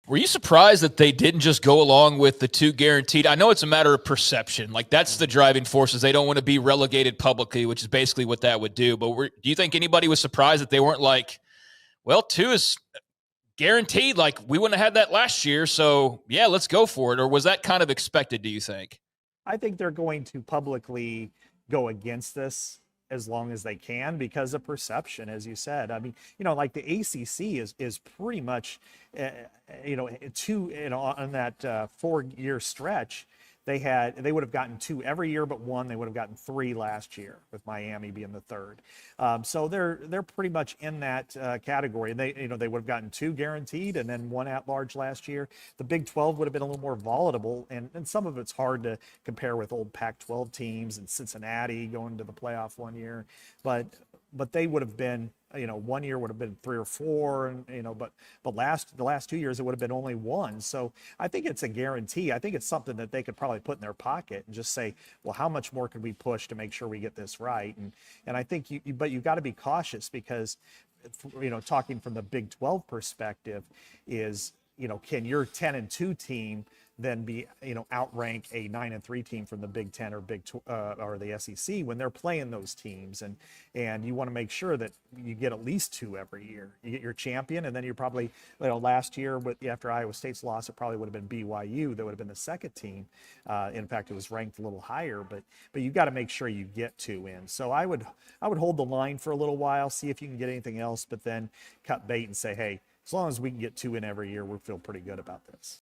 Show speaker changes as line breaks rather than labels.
Were you surprised that they didn't just go along with the 2 guaranteed? I know it's a matter of perception. Like, that's the driving forces. They don't want to be relegated publicly, which is basically what that would do. But do you think anybody was surprised that they weren't like, well, 2 is guaranteed? Like, we wouldn't have had that last year. So, yeah, let's go for it. Or was that kind of expected, do you think?
I think they're going to publicly go against this as long as they can because of perception, as you said. I mean, like the ACC is pretty much, on that 4-year stretch, they would have gotten 2 every year but 1. They would have gotten 3 last year, with Miami being the 3rd. So they're pretty much in that category. They would have gotten 2 guaranteed and then 1 at large last year. The Big 12 would have been a little more volatile, and some of it's hard to compare with old Pac-12 teams and Cincinnati going to the playoff one year, but they would have been, 1 year would have been 3 or 4, and but the last 2 years it would have been only 1. So I think it's a guarantee. I think it's something that they could probably put in their pocket and just say, well, how much more could we push to make sure we get this right? And I think but you've got to be cautious because, talking from the Big 12 perspective is, can your 10-2 team then be, outrank a 9-3 team from the Big 10 or or the SEC when they're playing those teams? And you want to make sure that you get at least 2 every year. You get your champion, and then you're probably, last year after Iowa State's loss, it probably would have been BYU that would have been the second team. In fact, it was ranked a little higher, but you got to make sure you get 2 in. So I would hold the line for a little while, see if you can get anything else, but then cut bait and say, hey, as long as we can get 2 in every year, we feel pretty good about this.